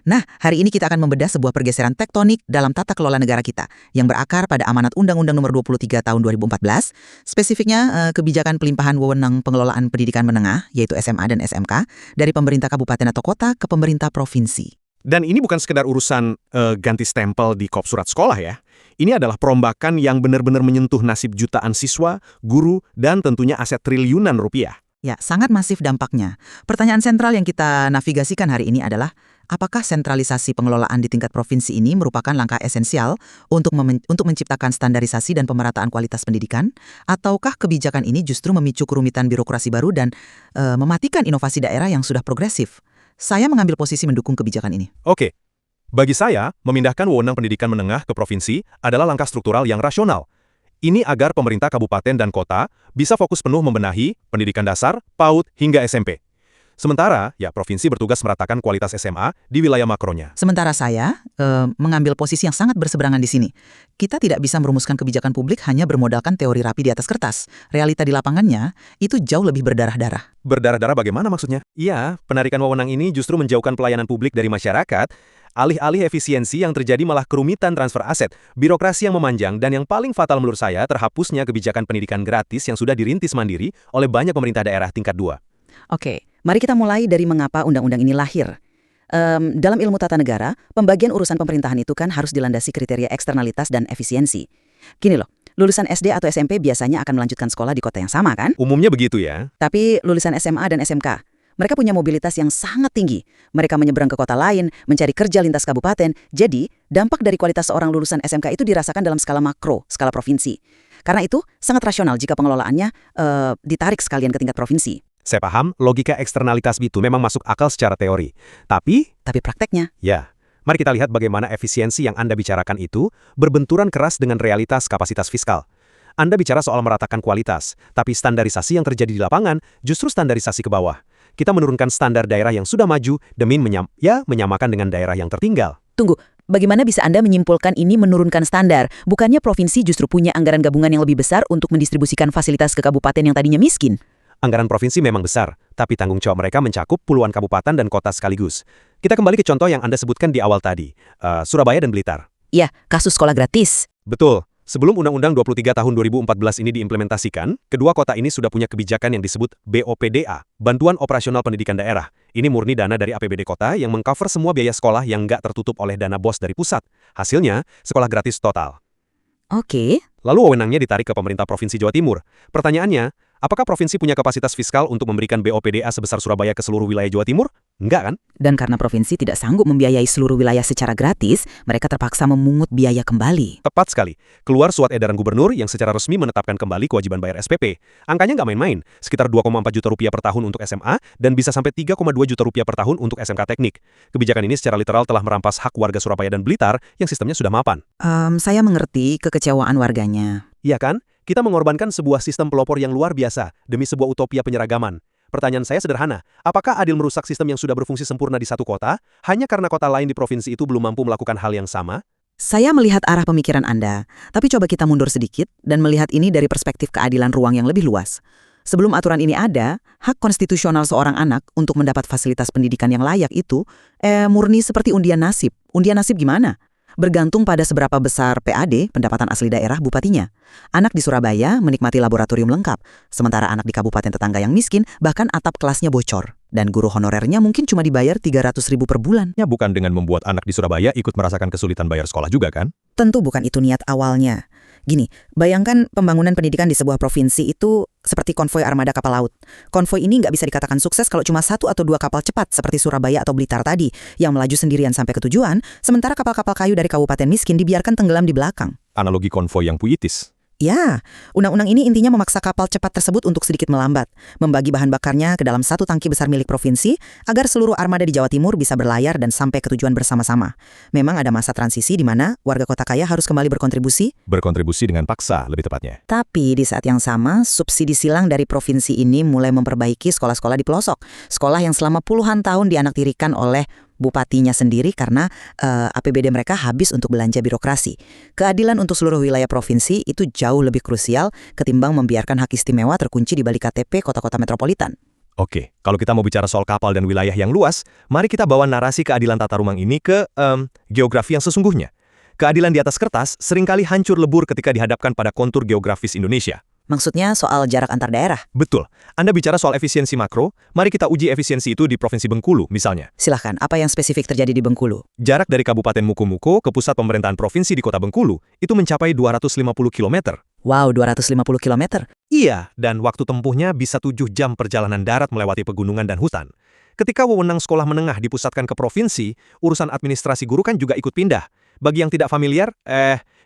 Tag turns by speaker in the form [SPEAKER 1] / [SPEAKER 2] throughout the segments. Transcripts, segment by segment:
[SPEAKER 1] Nah, hari ini kita akan membedah sebuah pergeseran tektonik dalam tata kelola negara kita yang berakar pada amanat Undang-Undang Nomor 23 Tahun 2014, spesifiknya kebijakan pelimpahan wewenang pengelolaan pendidikan menengah, yaitu SMA dan SMK, dari pemerintah kabupaten atau kota ke pemerintah provinsi.
[SPEAKER 2] Dan ini bukan sekedar urusan ganti stempel di kop surat sekolah ya. Ini adalah perombakan yang benar-benar menyentuh nasib jutaan siswa, guru, dan tentunya aset triliunan rupiah.
[SPEAKER 1] Ya, sangat masif dampaknya. Pertanyaan sentral yang kita navigasikan hari ini adalah, apakah sentralisasi pengelolaan di tingkat provinsi ini merupakan langkah esensial untuk menciptakan standarisasi dan pemerataan kualitas pendidikan? Ataukah kebijakan ini justru memicu kerumitan birokrasi baru dan mematikan inovasi daerah yang sudah progresif? Saya mengambil posisi mendukung kebijakan ini.
[SPEAKER 2] Oke, bagi saya, memindahkan wewenang pendidikan menengah ke provinsi adalah langkah struktural yang rasional. Ini agar pemerintah kabupaten dan kota bisa fokus penuh membenahi pendidikan dasar, PAUD, hingga SMP. Sementara, ya provinsi bertugas meratakan kualitas SMA di wilayah makronya.
[SPEAKER 1] Sementara saya mengambil posisi yang sangat berseberangan di sini. Kita tidak bisa merumuskan kebijakan publik hanya bermodalkan teori rapi di atas kertas. Realita di lapangannya itu jauh lebih berdarah-darah.
[SPEAKER 2] Berdarah-darah bagaimana maksudnya? Iya, penarikan wewenang ini justru menjauhkan pelayanan publik dari masyarakat. Alih-alih efisiensi yang terjadi malah kerumitan transfer aset, birokrasi yang memanjang, dan yang paling fatal menurut saya terhapusnya kebijakan pendidikan gratis yang sudah dirintis mandiri oleh banyak pemerintah daerah tingkat 2.
[SPEAKER 3] Oke, mari kita mulai dari mengapa undang-undang ini lahir. Dalam ilmu tata negara, pembagian urusan pemerintahan itu kan harus dilandasi kriteria eksternalitas dan efisiensi. Gini loh, lulusan SD atau SMP biasanya akan melanjutkan sekolah di kota yang sama kan?
[SPEAKER 2] Umumnya begitu ya.
[SPEAKER 3] Tapi lulusan SMA dan SMK, mereka punya mobilitas yang sangat tinggi. Mereka menyeberang ke kota lain, mencari kerja lintas kabupaten. Jadi, dampak dari kualitas seorang lulusan SMK itu dirasakan dalam skala makro, skala provinsi. Karena itu, sangat rasional jika pengelolaannya ditarik sekalian ke tingkat provinsi.
[SPEAKER 2] Saya paham, logika eksternalitas itu memang masuk akal secara teori. Tapi
[SPEAKER 3] prakteknya?
[SPEAKER 2] Ya, mari kita lihat bagaimana efisiensi yang Anda bicarakan itu berbenturan keras dengan realitas kapasitas fiskal. Anda bicara soal meratakan kualitas, tapi standarisasi yang terjadi di lapangan justru standarisasi ke bawah. Kita menurunkan standar daerah yang sudah maju demi menyamakan dengan daerah yang tertinggal.
[SPEAKER 3] Tunggu, bagaimana bisa Anda menyimpulkan ini menurunkan standar? Bukannya provinsi justru punya anggaran gabungan yang lebih besar untuk mendistribusikan fasilitas ke kabupaten yang tadinya miskin?
[SPEAKER 2] Anggaran provinsi memang besar, tapi tanggung jawab mereka mencakup puluhan kabupaten dan kota sekaligus. Kita kembali ke contoh yang Anda sebutkan di awal tadi, Surabaya dan Blitar.
[SPEAKER 3] Iya, kasus sekolah gratis.
[SPEAKER 2] Betul. Sebelum Undang-Undang 23 tahun 2014 ini diimplementasikan, kedua kota ini sudah punya kebijakan yang disebut BOPDA, Bantuan Operasional Pendidikan Daerah. Ini murni dana dari APBD kota yang mengcover semua biaya sekolah yang nggak tertutup oleh dana BOS dari pusat. Hasilnya, sekolah gratis total.
[SPEAKER 3] Oke.
[SPEAKER 2] Lalu wewenangnya ditarik ke pemerintah Provinsi Jawa Timur. Pertanyaannya, apakah provinsi punya kapasitas fiskal untuk memberikan BOPDA sebesar Surabaya ke seluruh wilayah Jawa Timur? Enggak kan?
[SPEAKER 3] Dan karena provinsi tidak sanggup membiayai seluruh wilayah secara gratis, mereka terpaksa memungut biaya kembali.
[SPEAKER 2] Tepat sekali. Keluar surat edaran gubernur yang secara resmi menetapkan kembali kewajiban bayar SPP. Angkanya nggak main-main, sekitar 2,4 juta rupiah per tahun untuk SMA dan bisa sampai 3,2 juta rupiah per tahun untuk SMK teknik. Kebijakan ini secara literal telah merampas hak warga Surabaya dan Blitar yang sistemnya sudah mapan.
[SPEAKER 1] Saya mengerti kekecewaan warganya.
[SPEAKER 2] Iya kan? Kita mengorbankan sebuah sistem pelopor yang luar biasa demi sebuah utopia penyeragaman. Pertanyaan saya sederhana, apakah adil merusak sistem yang sudah berfungsi sempurna di satu kota, hanya karena kota lain di provinsi itu belum mampu melakukan hal yang sama?
[SPEAKER 1] Saya melihat arah pemikiran Anda, tapi coba kita mundur sedikit dan melihat ini dari perspektif keadilan ruang yang lebih luas. Sebelum aturan ini ada, hak konstitusional seorang anak untuk mendapat fasilitas pendidikan yang layak itu murni seperti undian nasib. Undian nasib gimana? Bergantung pada seberapa besar PAD, pendapatan asli daerah, bupatinya. Anak di Surabaya menikmati laboratorium lengkap, sementara anak di kabupaten tetangga yang miskin bahkan atap kelasnya bocor. Dan guru honorernya mungkin cuma dibayar 300.000 per bulan.
[SPEAKER 2] Ya bukan dengan membuat anak di Surabaya ikut merasakan kesulitan bayar sekolah juga kan?
[SPEAKER 1] Tentu bukan itu niat awalnya. Gini, bayangkan pembangunan pendidikan di sebuah provinsi itu seperti konvoi armada kapal laut. Konvoi ini nggak bisa dikatakan sukses kalau cuma 1 atau 2 kapal cepat seperti Surabaya atau Blitar tadi, yang melaju sendirian sampai ke tujuan, sementara kapal-kapal kayu dari kabupaten miskin dibiarkan tenggelam di belakang.
[SPEAKER 2] Analogi konvoi yang puitis.
[SPEAKER 1] Ya, undang-undang ini intinya memaksa kapal cepat tersebut untuk sedikit melambat, membagi bahan bakarnya ke dalam satu tangki besar milik provinsi, agar seluruh armada di Jawa Timur bisa berlayar dan sampai ke tujuan bersama-sama. Memang ada masa transisi di mana warga kota kaya harus kembali berkontribusi.
[SPEAKER 2] Berkontribusi dengan paksa, lebih tepatnya.
[SPEAKER 1] Tapi di saat yang sama, subsidi silang dari provinsi ini mulai memperbaiki sekolah-sekolah di pelosok. Sekolah yang selama puluhan tahun dianaktirikan oleh bupatinya sendiri karena APBD mereka habis untuk belanja birokrasi. Keadilan untuk seluruh wilayah provinsi itu jauh lebih krusial ketimbang membiarkan hak istimewa terkunci di balik KTP kota-kota metropolitan.
[SPEAKER 2] Oke, kalau kita mau bicara soal kapal dan wilayah yang luas, mari kita bawa narasi keadilan tata ruang ini ke geografi yang sesungguhnya. Keadilan di atas kertas seringkali hancur lebur ketika dihadapkan pada kontur geografis Indonesia.
[SPEAKER 3] Maksudnya soal jarak antar daerah.
[SPEAKER 2] Betul. Anda bicara soal efisiensi makro, mari kita uji efisiensi itu di Provinsi Bengkulu, misalnya.
[SPEAKER 3] Silahkan, apa yang spesifik terjadi di Bengkulu?
[SPEAKER 2] Jarak dari Kabupaten Mukomuko ke pusat pemerintahan provinsi di kota Bengkulu itu mencapai 250 km.
[SPEAKER 3] Wow, 250 km.
[SPEAKER 2] Iya, dan waktu tempuhnya bisa 7 jam perjalanan darat melewati pegunungan dan hutan. Ketika wewenang sekolah menengah dipusatkan ke provinsi, urusan administrasi guru kan juga ikut pindah. Bagi yang tidak familiar,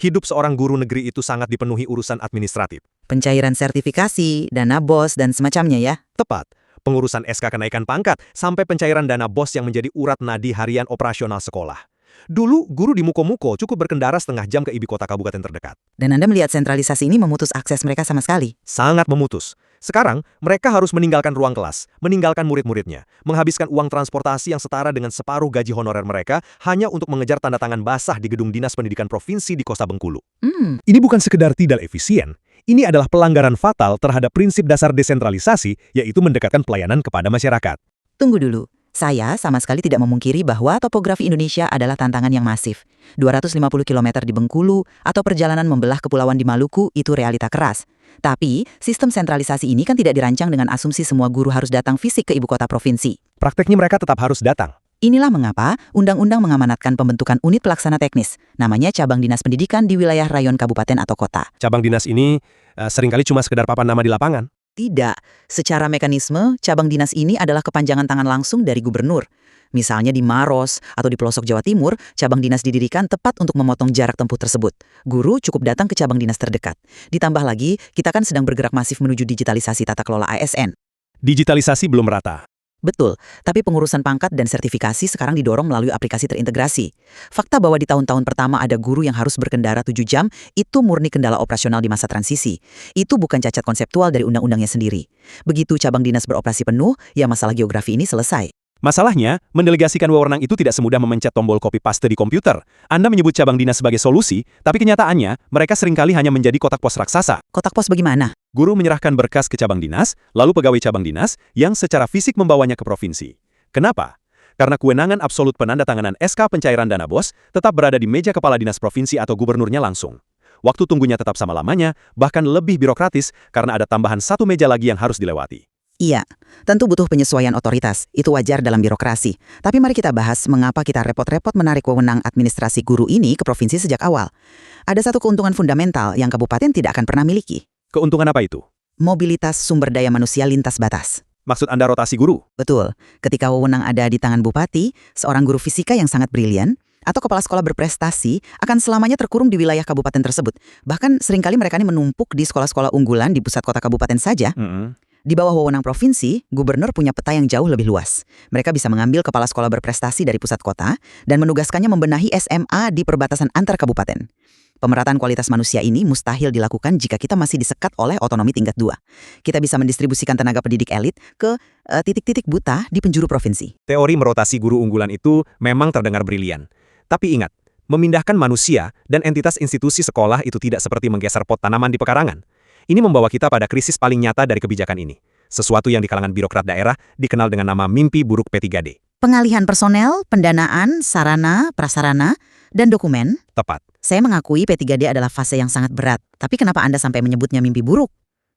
[SPEAKER 2] hidup seorang guru negeri itu sangat dipenuhi urusan administratif.
[SPEAKER 3] Pencairan sertifikasi, dana BOS, dan semacamnya ya.
[SPEAKER 2] Tepat, pengurusan SK kenaikan pangkat, sampai pencairan dana BOS yang menjadi urat nadi harian operasional sekolah. Dulu, guru di Mukomuko cukup berkendara setengah jam ke ibu kota kabupaten terdekat.
[SPEAKER 3] Dan Anda melihat sentralisasi ini memutus akses mereka sama sekali.
[SPEAKER 2] Sangat memutus. Sekarang, mereka harus meninggalkan ruang kelas, meninggalkan murid-muridnya, menghabiskan uang transportasi yang setara dengan separuh gaji honorer mereka hanya untuk mengejar tanda tangan basah di gedung Dinas Pendidikan Provinsi di Kosta Bengkulu. Ini bukan sekedar tidak efisien. Ini adalah pelanggaran fatal terhadap prinsip dasar desentralisasi, yaitu mendekatkan pelayanan kepada masyarakat.
[SPEAKER 3] Tunggu dulu. Saya sama sekali tidak memungkiri bahwa topografi Indonesia adalah tantangan yang masif. 250 km di Bengkulu atau perjalanan membelah kepulauan di Maluku itu realita keras. Tapi, sistem sentralisasi ini kan tidak dirancang dengan asumsi semua guru harus datang fisik ke ibu kota provinsi.
[SPEAKER 2] Prakteknya mereka tetap harus datang.
[SPEAKER 3] Inilah mengapa Undang-Undang mengamanatkan pembentukan unit pelaksana teknis, namanya Cabang Dinas Pendidikan di wilayah rayon kabupaten atau kota.
[SPEAKER 2] Cabang dinas ini seringkali cuma sekedar papan nama di lapangan.
[SPEAKER 3] Tidak, secara mekanisme, cabang dinas ini adalah kepanjangan tangan langsung dari gubernur. Misalnya di Maros atau di pelosok Jawa Timur, cabang dinas didirikan tepat untuk memotong jarak tempuh tersebut. Guru cukup datang ke cabang dinas terdekat. Ditambah lagi, kita kan sedang bergerak masif menuju digitalisasi tata kelola ASN.
[SPEAKER 2] Digitalisasi belum rata.
[SPEAKER 3] Betul, tapi pengurusan pangkat dan sertifikasi sekarang didorong melalui aplikasi terintegrasi. Fakta bahwa di tahun-tahun pertama ada guru yang harus berkendara 7 jam, itu murni kendala operasional di masa transisi. Itu bukan cacat konseptual dari undang-undangnya sendiri. Begitu cabang dinas beroperasi penuh, ya masalah geografi ini selesai.
[SPEAKER 2] Masalahnya, mendelegasikan wewenang itu tidak semudah memencet tombol copy-paste di komputer. Anda menyebut cabang dinas sebagai solusi, tapi kenyataannya, mereka seringkali hanya menjadi kotak pos raksasa.
[SPEAKER 3] Kotak pos bagaimana?
[SPEAKER 2] Guru menyerahkan berkas ke cabang dinas, lalu pegawai cabang dinas yang secara fisik membawanya ke provinsi. Kenapa? Karena kewenangan absolut penandatanganan SK pencairan dana BOS tetap berada di meja kepala dinas provinsi atau gubernurnya langsung. Waktu tunggunya tetap sama lamanya, bahkan lebih birokratis karena ada tambahan satu meja lagi yang harus dilewati.
[SPEAKER 3] Iya, tentu butuh penyesuaian otoritas. Itu wajar dalam birokrasi. Tapi mari kita bahas mengapa kita repot-repot menarik wewenang administrasi guru ini ke provinsi sejak awal. Ada satu keuntungan fundamental yang kabupaten tidak akan pernah miliki.
[SPEAKER 2] Keuntungan apa itu?
[SPEAKER 3] Mobilitas sumber daya manusia lintas batas.
[SPEAKER 2] Maksud Anda rotasi guru?
[SPEAKER 3] Betul, ketika wewenang ada di tangan bupati, seorang guru fisika yang sangat brilian, atau kepala sekolah berprestasi akan selamanya terkurung di wilayah kabupaten tersebut. Bahkan seringkali mereka ini menumpuk di sekolah-sekolah unggulan di pusat kota kabupaten saja. Di bawah wewenang provinsi, gubernur punya peta yang jauh lebih luas. Mereka bisa mengambil kepala sekolah berprestasi dari pusat kota dan menugaskannya membenahi SMA di perbatasan antar kabupaten. Pemerataan kualitas manusia ini mustahil dilakukan jika kita masih disekat oleh otonomi tingkat 2. Kita bisa mendistribusikan tenaga pendidik elit ke titik-titik buta di penjuru provinsi.
[SPEAKER 2] Teori merotasi guru unggulan itu memang terdengar brilian. Tapi ingat, memindahkan manusia dan entitas institusi sekolah itu tidak seperti menggeser pot tanaman di pekarangan. Ini membawa kita pada krisis paling nyata dari kebijakan ini. Sesuatu yang di kalangan birokrat daerah dikenal dengan nama mimpi buruk P3D.
[SPEAKER 3] Pengalihan personel, pendanaan, sarana, prasarana, dan dokumen.
[SPEAKER 2] Tepat.
[SPEAKER 3] Saya mengakui P3D adalah fase yang sangat berat. Tapi kenapa Anda sampai menyebutnya mimpi buruk?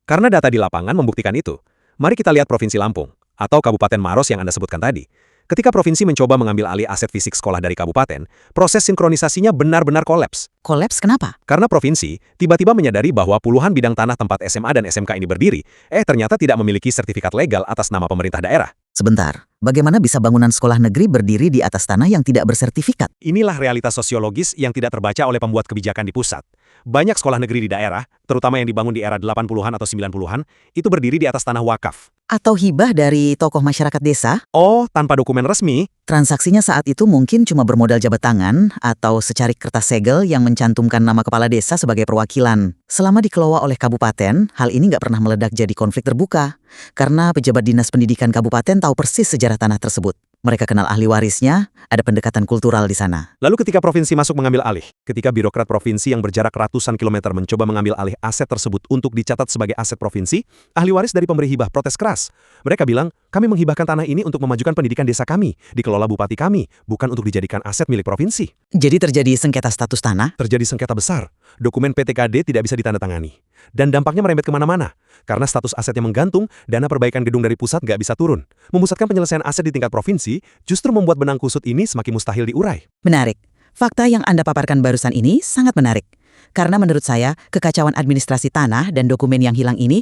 [SPEAKER 2] Karena data di lapangan membuktikan itu. Mari kita lihat Provinsi Lampung, atau Kabupaten Maros yang Anda sebutkan tadi. Ketika provinsi mencoba mengambil alih aset fisik sekolah dari kabupaten, proses sinkronisasinya benar-benar kolaps.
[SPEAKER 3] Kolaps kenapa?
[SPEAKER 2] Karena provinsi tiba-tiba menyadari bahwa puluhan bidang tanah tempat SMA dan SMK ini berdiri, ternyata tidak memiliki sertifikat legal atas nama pemerintah daerah.
[SPEAKER 3] Sebentar, bagaimana bisa bangunan sekolah negeri berdiri di atas tanah yang tidak bersertifikat?
[SPEAKER 2] Inilah realitas sosiologis yang tidak terbaca oleh pembuat kebijakan di pusat. Banyak sekolah negeri di daerah, terutama yang dibangun di era 80-an atau 90-an, itu berdiri di atas tanah wakaf.
[SPEAKER 3] Atau hibah dari tokoh masyarakat desa?
[SPEAKER 2] Oh, tanpa dokumen resmi?
[SPEAKER 3] Transaksinya saat itu mungkin cuma bermodal jabat tangan atau secarik kertas segel yang mencantumkan nama kepala desa sebagai perwakilan. Selama dikelola oleh kabupaten, hal ini nggak pernah meledak jadi konflik terbuka. Karena pejabat dinas pendidikan kabupaten tahu persis sejarah tanah tersebut. Mereka kenal ahli warisnya, ada pendekatan kultural di sana.
[SPEAKER 2] Lalu ketika provinsi masuk mengambil alih, ketika birokrat provinsi yang berjarak ratusan kilometer mencoba mengambil alih aset tersebut untuk dicatat sebagai aset provinsi, ahli waris dari pemberi hibah protes keras. Mereka bilang, kami menghibahkan tanah ini untuk memajukan pendidikan desa kami, dikelola bupati kami, bukan untuk dijadikan aset milik provinsi.
[SPEAKER 3] Jadi terjadi sengketa status tanah?
[SPEAKER 2] Terjadi sengketa besar. Dokumen PTKD tidak bisa ditandatangani. Dan dampaknya merembet kemana-mana. Karena status asetnya menggantung, dana perbaikan gedung dari pusat nggak bisa turun. Memusatkan penyelesaian aset di tingkat provinsi justru membuat benang kusut ini semakin mustahil diurai.
[SPEAKER 3] Menarik. Fakta yang Anda paparkan barusan ini sangat menarik. Karena menurut saya, kekacauan administrasi tanah dan dokumen yang hilang ini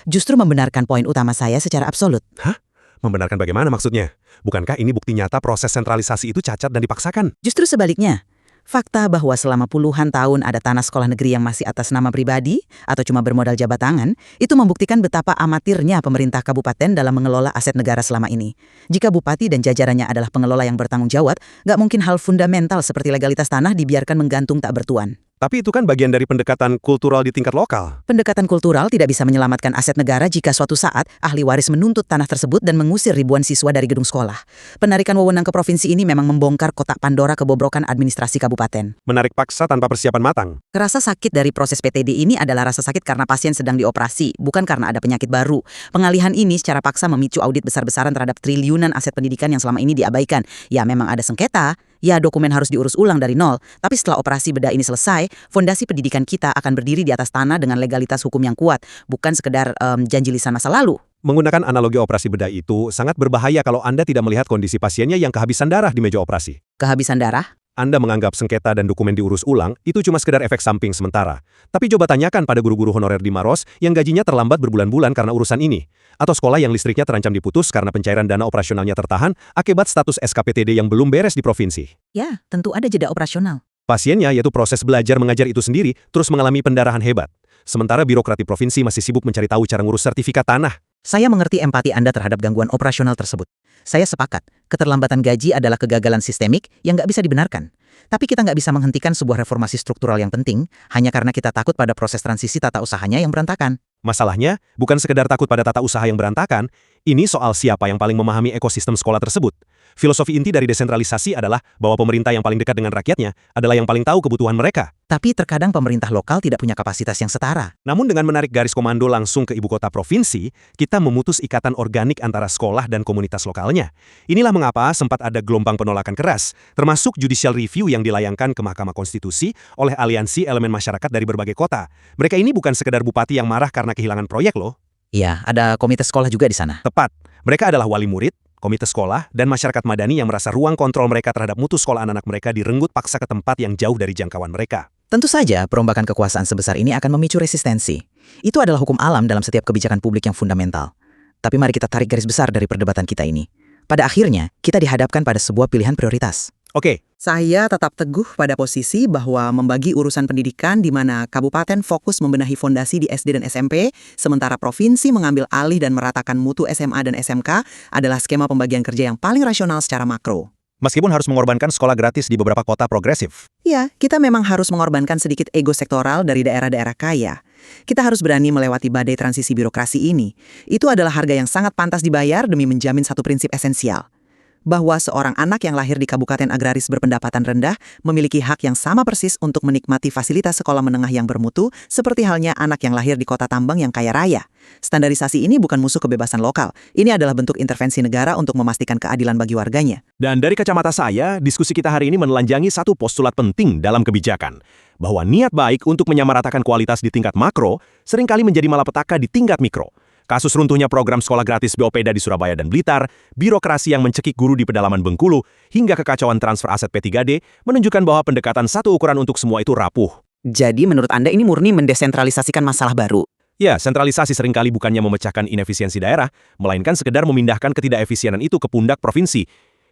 [SPEAKER 3] justru membenarkan poin utama saya secara absolut.
[SPEAKER 2] Hah? Membenarkan bagaimana maksudnya? Bukankah ini bukti nyata proses sentralisasi itu cacat dan dipaksakan?
[SPEAKER 3] Justru sebaliknya. Fakta bahwa selama puluhan tahun ada tanah sekolah negeri yang masih atas nama pribadi atau cuma bermodal jabat tangan, itu membuktikan betapa amatirnya pemerintah kabupaten dalam mengelola aset negara selama ini. Jika bupati dan jajarannya adalah pengelola yang bertanggung jawab, nggak mungkin hal fundamental seperti legalitas tanah dibiarkan menggantung tak bertuan.
[SPEAKER 2] Tapi itu kan bagian dari pendekatan kultural di tingkat lokal.
[SPEAKER 3] Pendekatan kultural tidak bisa menyelamatkan aset negara jika suatu saat ahli waris menuntut tanah tersebut dan mengusir ribuan siswa dari gedung sekolah. Penarikan wewenang ke provinsi ini memang membongkar kotak Pandora kebobrokan administrasi kabupaten.
[SPEAKER 2] Menarik paksa tanpa persiapan matang.
[SPEAKER 3] Rasa sakit dari proses PTD ini adalah rasa sakit karena pasien sedang dioperasi, bukan karena ada penyakit baru. Pengalihan ini secara paksa memicu audit besar-besaran terhadap triliunan aset pendidikan yang selama ini diabaikan. Ya memang ada sengketa, ya dokumen harus diurus ulang dari nol. Tapi setelah operasi bedah ini selesai, fondasi pendidikan kita akan berdiri di atas tanah dengan legalitas hukum yang kuat, bukan sekedar janji lisan masa lalu.
[SPEAKER 2] Menggunakan analogi operasi bedah itu sangat berbahaya kalau Anda tidak melihat kondisi pasiennya yang kehabisan darah di meja operasi.
[SPEAKER 3] Kehabisan darah?
[SPEAKER 2] Anda menganggap sengketa dan dokumen diurus ulang itu cuma sekedar efek samping sementara. Tapi coba tanyakan pada guru-guru honorer di Maros yang gajinya terlambat berbulan-bulan karena urusan ini. Atau sekolah yang listriknya terancam diputus karena pencairan dana operasionalnya tertahan akibat status SKPTD yang belum beres di provinsi.
[SPEAKER 3] Ya, tentu ada jeda operasional.
[SPEAKER 2] Pasiennya, yaitu proses belajar mengajar itu sendiri, terus mengalami pendarahan hebat. Sementara birokrat di provinsi masih sibuk mencari tahu cara ngurus sertifikat tanah.
[SPEAKER 3] Saya mengerti empati Anda terhadap gangguan operasional tersebut. Saya sepakat, keterlambatan gaji adalah kegagalan sistemik yang nggak bisa dibenarkan. Tapi kita nggak bisa menghentikan sebuah reformasi struktural yang penting hanya karena kita takut pada proses transisi tata usahanya yang berantakan.
[SPEAKER 2] Masalahnya, bukan sekedar takut pada tata usaha yang berantakan, ini soal siapa yang paling memahami ekosistem sekolah tersebut. Filosofi inti dari desentralisasi adalah bahwa pemerintah yang paling dekat dengan rakyatnya adalah yang paling tahu kebutuhan mereka.
[SPEAKER 3] Tapi terkadang pemerintah lokal tidak punya kapasitas yang setara.
[SPEAKER 2] Namun dengan menarik garis komando langsung ke ibu kota provinsi, kita memutus ikatan organik antara sekolah dan komunitas lokalnya. Inilah mengapa sempat ada gelombang penolakan keras, termasuk judicial review yang dilayangkan ke Mahkamah Konstitusi oleh aliansi elemen masyarakat dari berbagai kota. Mereka ini bukan sekedar bupati yang marah karena kehilangan proyek loh.
[SPEAKER 3] Iya, ada komite sekolah juga di sana.
[SPEAKER 2] Tepat, mereka adalah wali murid, komite sekolah, dan masyarakat madani yang merasa ruang kontrol mereka terhadap mutu sekolah anak-anak mereka direnggut paksa ke tempat yang jauh dari jangkauan mereka.
[SPEAKER 3] Tentu saja, perombakan kekuasaan sebesar ini akan memicu resistensi. Itu adalah hukum alam dalam setiap kebijakan publik yang fundamental. Tapi mari kita tarik garis besar dari perdebatan kita ini. Pada akhirnya, kita dihadapkan pada sebuah pilihan prioritas.
[SPEAKER 2] Oke,
[SPEAKER 1] Saya tetap teguh pada posisi bahwa membagi urusan pendidikan di mana kabupaten fokus membenahi fondasi di SD dan SMP, sementara provinsi mengambil alih dan meratakan mutu SMA dan SMK adalah skema pembagian kerja yang paling rasional secara makro.
[SPEAKER 2] meskipun harus mengorbankan sekolah gratis di beberapa kota progresif.
[SPEAKER 1] Ya, kita memang harus mengorbankan sedikit ego sektoral dari daerah-daerah kaya. Kita harus berani melewati badai transisi birokrasi ini. Itu adalah harga yang sangat pantas dibayar demi menjamin satu prinsip esensial. Bahwa seorang anak yang lahir di kabupaten agraris berpendapatan rendah memiliki hak yang sama persis untuk menikmati fasilitas sekolah menengah yang bermutu, seperti halnya anak yang lahir di kota tambang yang kaya raya. Standarisasi ini bukan musuh kebebasan lokal. Ini adalah bentuk intervensi negara untuk memastikan keadilan bagi warganya.
[SPEAKER 2] Dan dari kacamata saya, diskusi kita hari ini menelanjangi satu postulat penting dalam kebijakan. Bahwa niat baik untuk menyamaratakan kualitas di tingkat makro seringkali menjadi malapetaka di tingkat mikro. Kasus runtuhnya program sekolah gratis BOPEDA di Surabaya dan Blitar, birokrasi yang mencekik guru di pedalaman Bengkulu, hingga kekacauan transfer aset P3D menunjukkan bahwa pendekatan satu ukuran untuk semua itu rapuh.
[SPEAKER 3] Jadi menurut Anda ini murni mendesentralisasikan masalah baru?
[SPEAKER 2] Ya, sentralisasi seringkali bukannya memecahkan inefisiensi daerah, melainkan sekedar memindahkan ketidakefisienan itu ke pundak provinsi.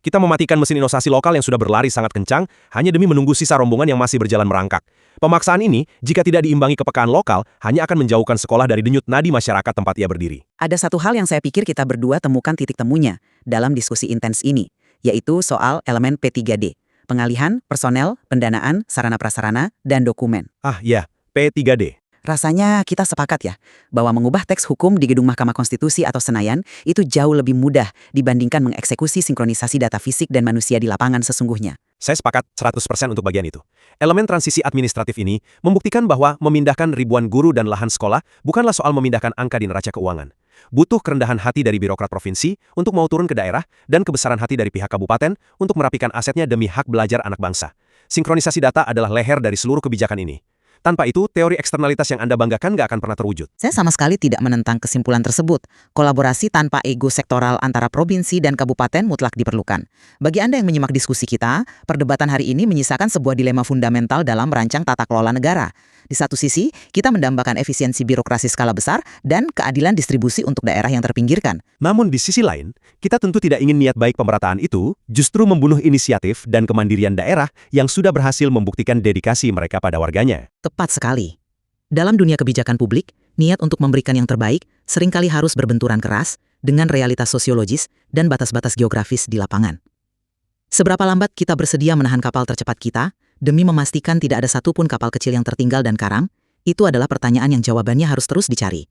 [SPEAKER 2] Kita mematikan mesin inovasi lokal yang sudah berlari sangat kencang hanya demi menunggu sisa rombongan yang masih berjalan merangkak. Pemaksaan ini, jika tidak diimbangi kepekaan lokal, hanya akan menjauhkan sekolah dari denyut nadi masyarakat tempat ia berdiri.
[SPEAKER 3] Ada satu hal yang saya pikir kita berdua temukan titik temunya dalam diskusi intens ini, yaitu soal elemen P3D. Pengalihan, personel, pendanaan, sarana prasarana, dan dokumen.
[SPEAKER 2] Ah ya, P3D.
[SPEAKER 3] Rasanya kita sepakat ya, bahwa mengubah teks hukum di gedung Mahkamah Konstitusi atau Senayan itu jauh lebih mudah dibandingkan mengeksekusi sinkronisasi data fisik dan manusia di lapangan sesungguhnya.
[SPEAKER 2] Saya sepakat 100% untuk bagian itu. Elemen transisi administratif ini membuktikan bahwa memindahkan ribuan guru dan lahan sekolah bukanlah soal memindahkan angka di neraca keuangan. Butuh kerendahan hati dari birokrat provinsi untuk mau turun ke daerah dan kebesaran hati dari pihak kabupaten untuk merapikan asetnya demi hak belajar anak bangsa. Sinkronisasi data adalah leher dari seluruh kebijakan ini. Tanpa itu, teori eksternalitas yang Anda banggakan nggak akan pernah terwujud.
[SPEAKER 3] Saya sama sekali tidak menentang kesimpulan tersebut. Kolaborasi tanpa ego sektoral antara provinsi dan kabupaten mutlak diperlukan. Bagi Anda yang menyimak diskusi kita, perdebatan hari ini menyisakan sebuah dilema fundamental dalam merancang tata kelola negara. Di satu sisi, kita mendambakan efisiensi birokrasi skala besar dan keadilan distribusi untuk daerah yang terpinggirkan.
[SPEAKER 2] Namun di sisi lain, kita tentu tidak ingin niat baik pemerataan itu justru membunuh inisiatif dan kemandirian daerah yang sudah berhasil membuktikan dedikasi mereka pada warganya.
[SPEAKER 3] Tepat sekali. Dalam dunia kebijakan publik, niat untuk memberikan yang terbaik seringkali harus berbenturan keras dengan realitas sosiologis dan batas-batas geografis di lapangan. Seberapa lambat kita bersedia menahan kapal tercepat kita demi memastikan tidak ada satupun kapal kecil yang tertinggal dan karam, itu adalah pertanyaan yang jawabannya harus terus dicari.